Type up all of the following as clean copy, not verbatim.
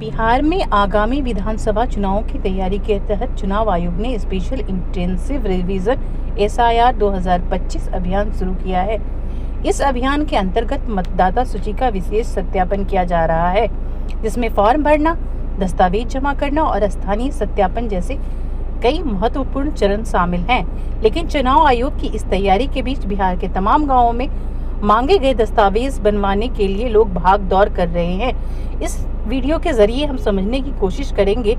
बिहार में आगामी विधानसभा चुनावों की तैयारी के तहत चुनाव आयोग ने स्पेशल इंटेंसिव रिवीजन SIR 2025 अभियान शुरू किया है। इस अभियान के अंतर्गत मतदाता सूची का विशेष सत्यापन किया जा रहा है, जिसमें फॉर्म भरना, दस्तावेज जमा करना और स्थानीय सत्यापन जैसे कई महत्वपूर्ण चरण शामिल हैं। लेकिन चुनाव आयोग की इस तैयारी के बीच बिहार के तमाम गाँवों में मांगे गए दस्तावेज बनवाने के लिए लोग भाग दौड़ कर रहे हैं। इस वीडियो के जरिए हम समझने की कोशिश करेंगे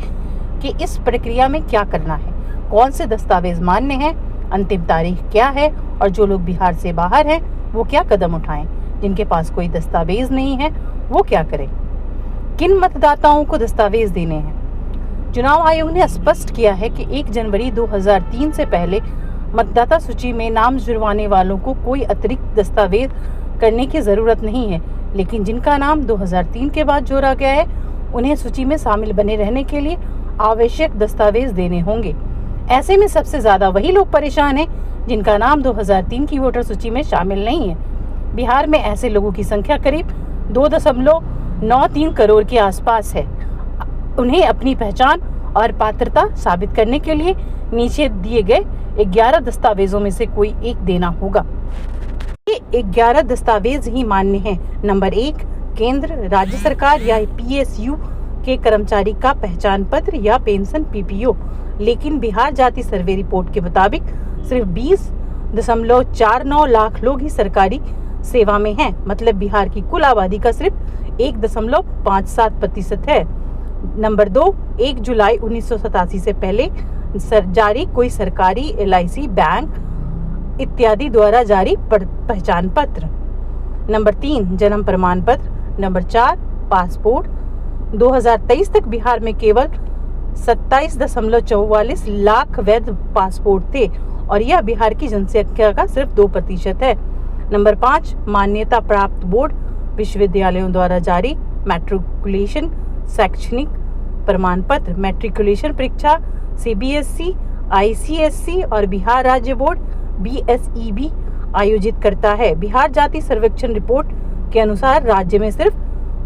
कि इस प्रक्रिया में क्या करना है, कौन से दस्तावेज मान्य हैं, अंतिम तारीख क्या है और जो लोग बिहार से बाहर हैं वो क्या कदम उठाएं। जिनके पास कोई दस्तावेज नहीं है वो क्या करें, किन मतदाताओं को दस्तावेज देने हैं। चुनाव आयोग ने स्पष्ट किया है कि 1 जनवरी 2003 से पहले मतदाता सूची में नाम जुड़वाने वालों को कोई अतिरिक्त दस्तावेज करने की जरूरत नहीं है, लेकिन जिनका नाम 2003 के बाद जोड़ा गया है उन्हें सूची में शामिल बने रहने के लिए आवश्यक दस्तावेज देने होंगे। ऐसे में सबसे ज्यादा वही लोग परेशान हैं जिनका नाम 2003 की वोटर सूची में शामिल नहीं है। बिहार में ऐसे लोगों की संख्या करीब 2.93 करोड़ के आसपास है। उन्हें अपनी पहचान और पात्रता साबित करने के लिए नीचे दिए गए 11 दस्तावेजों में से कोई एक देना होगा। ये 11 दस्तावेज ही मान्य हैं। नंबर 1, केंद्र, राज्य सरकार या PSU के कर्मचारी का पहचान पत्र या पेंशन PPO। लेकिन बिहार जाति सर्वे रिपोर्ट के मुताबिक सिर्फ 20.49 लाख लोग ही सरकारी सेवा में हैं। मतलब बिहार की कुल आबादी का सिर्फ 1.57% है। नंबर 2, 1 जुलाई 1987 से पहले जारी कोई सरकारी LIC, बैंक इत्यादि द्वारा जारी पहचान पत्र। नंबर 3, जन्म प्रमाण पत्र। Number 4, passport. 2023 तक बिहार में केवल 27.44 लाख वैध पासपोर्ट थे और यह बिहार की जनसंख्या का सिर्फ 2% है। नंबर 5, मान्यता प्राप्त बोर्ड विश्वविद्यालयों द्वारा जारी मैट्रिकुलेशन शैक्षणिक प्रमाण पत्र। मैट्रिकुलेशन परीक्षा CBSE, ICSE और बिहार राज्य बोर्ड BSEB आयोजित करता है। बिहार जाति सर्वेक्षण रिपोर्ट के अनुसार राज्य में सिर्फ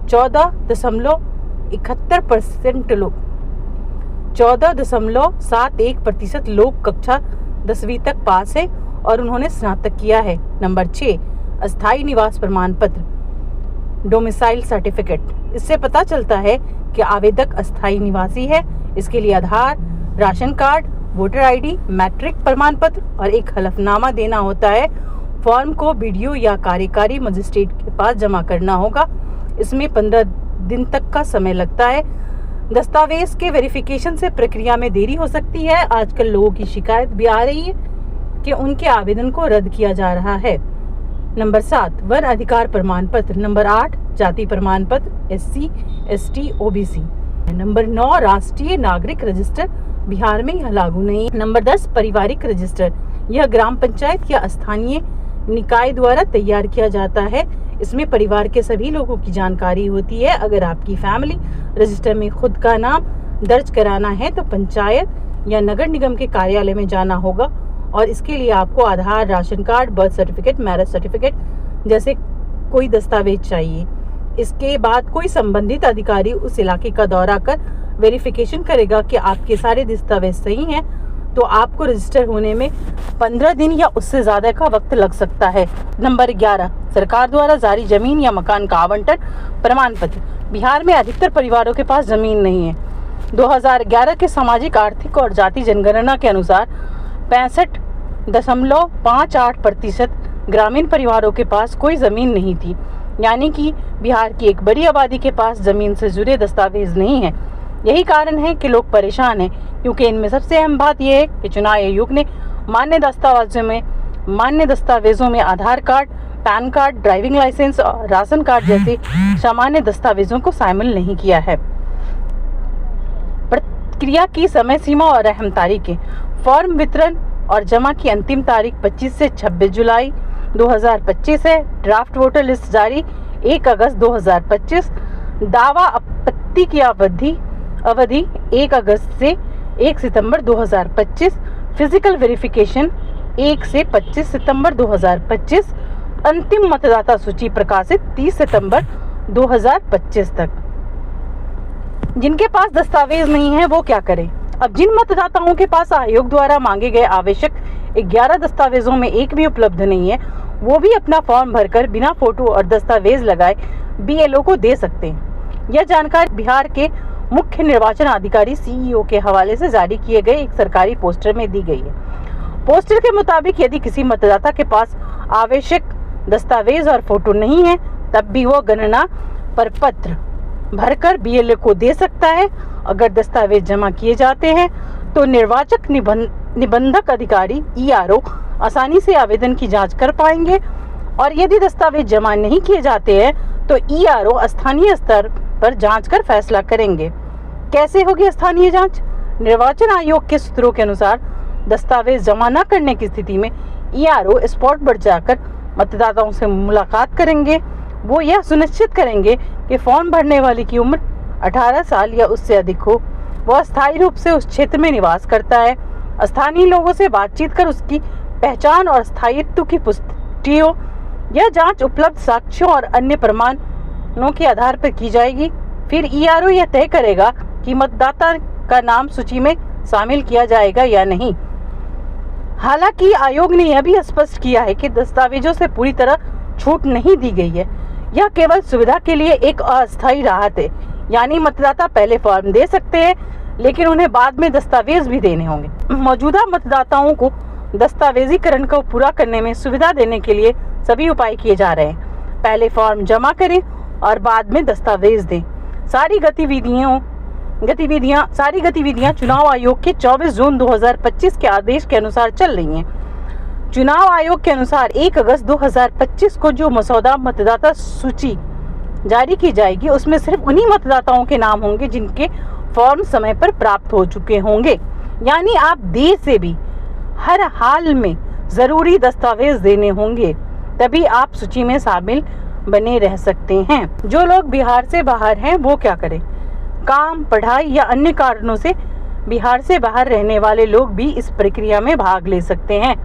14.71% लोग कक्षा 10वीं तक पास है और उन्होंने स्नातक किया है। नंबर 6, अस्थायी निवास प्रमाण पत्र, डोमिसाइल सर्टिफिकेट। इससे पता चलता है कि आवेदक अस्थायी निवासी है। इसके लिए Aadhaar, ration card, voter ID, matric प्रमाण पत्र और एक हलफनामा देना होता है। फॉर्म को BDO या कार्यकारी मजिस्ट्रेट के पास जमा करना होगा। इसमें 15 दिन तक का समय लगता है। दस्तावेज के वेरिफिकेशन से प्रक्रिया में देरी हो सकती है। आजकल लोगों की शिकायत भी आ रही है कि उनके आवेदन को रद्द किया जा रहा है। नंबर 7, वन अधिकार प्रमाण पत्र। नंबर 8, जाति प्रमाण पत्र SC, ST, OBC। नंबर 9, राष्ट्रीय नागरिक रजिस्टर। बिहार में यह लागू नहीं है। नंबर 10, पारिवारिक रजिस्टर। यह ग्राम पंचायत या स्थानीय निकाय द्वारा तैयार किया जाता है। इसमें परिवार के सभी लोगों की जानकारी होती है। अगर आपकी फैमिली रजिस्टर में खुद का नाम दर्ज कराना है तो पंचायत या नगर निगम के कार्यालय में जाना होगा और इसके लिए आपको Aadhaar, ration card, birth certificate, marriage certificate जैसे कोई दस्तावेज चाहिए। इसके बाद कोई संबंधित अधिकारी उस इलाके का दौरा कर वेरिफिकेशन करेगा कि आपके सारे दस्तावेज सही हैं, तो आपको रजिस्टर होने में 15 दिन या उससे ज्यादा का वक्त लग सकता है। नंबर 11, सरकार द्वारा जारी जमीन या मकान का आवंटन प्रमाण पत्र। बिहार में अधिकतर परिवारों के पास जमीन नहीं है। 2011 के सामाजिक, आर्थिक और जाति जनगणना के अनुसार 65.58% ग्रामीण परिवारों के पास कोई जमीन नहीं थी। यानी कि बिहार की एक बड़ी आबादी के पास जमीन से जुड़े दस्तावेज नहीं है। यही कारण है कि लोग परेशान हैं, क्योंकि इनमें सबसे अहम बात यह है कि चुनाव आयोग ने मान्य दस्तावेजों में Aadhaar card, PAN card, driving licence और राशन कार्ड जैसे सामान्य दस्तावेजों को शामिल नहीं किया है। प्रक्रिया की समय सीमा और अहम तारीखें। फॉर्म वितरण और जमा की अंतिम तारीख 25 से 26 जुलाई 2025 है। ड्राफ्ट वोटर लिस्ट जारी 1 अगस्त 2025। दावा आपत्ति की अवधि 1 अगस्त से 1 सितंबर 2025। फिजिकल वेरिफिकेशन 1 से 25 सितंबर 2025। अंतिम मतदाता सूची प्रकाशित 30 सितंबर 2025 तक। जिनके पास दस्तावेज नहीं है वो क्या करें? अब जिन मतदाताओं के पास आयोग द्वारा मांगे गए आवश्यक 11 दस्तावेजों में एक भी उपलब्ध नहीं है, वो भी अपना फॉर्म भरकर बिना फोटो और दस्तावेज लगाए बीएलओ को दे सकते हैं। यह जानकारी बिहार के मुख्य निर्वाचन अधिकारी सीईओ के हवाले से जारी किए गए एक सरकारी पोस्टर में दी गई है। पोस्टर के मुताबिक यदि किसी मतदाता के पास आवश्यक दस्तावेज और फोटो नहीं है, तब भी वो गणना प्रपत्र भरकर बीएलओ को दे सकता है। अगर दस्तावेज जमा किए जाते हैं तो निर्वाचक निबंधक अधिकारी ईआरओ आसानी से आवेदन की जांच कर पाएंगे, और यदि दस्तावेज जमा नहीं किए जाते हैं तो ईआरओ स्थानीय स्तर पर जांच कर फैसला करेंगे। कैसे होगी स्थानीय जांच? निर्वाचन आयोग के सूत्रों के अनुसार दस्तावेज जमा न करने की स्थिति में ईआरओ स्पॉट पर जाकर मतदाताओं से मुलाकात करेंगे। वो यह सुनिश्चित करेंगे कि फॉर्म भरने वाले की उम्र 18 साल या उससे अधिक हो, वह स्थायी रूप से उस क्षेत्र में निवास करता है, स्थानीय लोगों से बातचीत कर उसकी पहचान और स्थायित्व की पुष्टि हो। यह जांच उपलब्ध साक्ष्यों और अन्य प्रमाणों के आधार पर की जाएगी। फिर ईआरओ यह तय करेगा कि मतदाता का नाम सूची में शामिल किया जाएगा या नहीं। हालांकि आयोग ने यह भी स्पष्ट किया है कि दस्तावेजों से पूरी तरह छूट नहीं दी गई है। यह केवल सुविधा के लिए एक अस्थायी राहत है, यानी मतदाता पहले फॉर्म दे सकते हैं लेकिन उन्हें बाद में दस्तावेज भी देने होंगे। मौजूदा मतदाताओं को दस्तावेजीकरण को पूरा करने में सुविधा देने के लिए सभी उपाय किए जा रहे हैं। पहले फॉर्म जमा करें और बाद में दस्तावेज दें। सारी गतिविधियां चुनाव आयोग के 24 जून 2025 के आदेश के अनुसार चल रही हैं। चुनाव आयोग के अनुसार 1 अगस्त 2025 को जो मसौदा मतदाता सूची जारी की जाएगी उसमें सिर्फ उन्हीं मतदाताओं के नाम होंगे जिनके फॉर्म समय पर प्राप्त हो चुके होंगे। यानी आप देर से भी हर हाल में जरूरी दस्तावेज देने होंगे, तभी आप सूची में शामिल बने रह सकते हैं। जो लोग बिहार से बाहर हैं वो क्या करें? काम, पढ़ाई या अन्य कारणों से बिहार से बाहर रहने वाले लोग भी इस प्रक्रिया में भाग ले सकते हैं।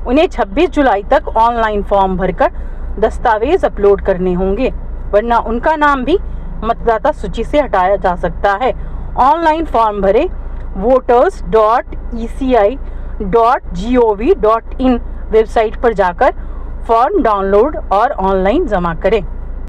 उन्हें 26 जुलाई तक ऑनलाइन फॉर्म भरकर दस्तावेज अपलोड करने होंगे, वरना उनका नाम भी मतदाता सूची से हटाया जा सकता है। ऑनलाइन फॉर्म भरें। voters.eci.gov.in वेबसाइट पर जाकर फॉर्म डाउनलोड और ऑनलाइन जमा करें।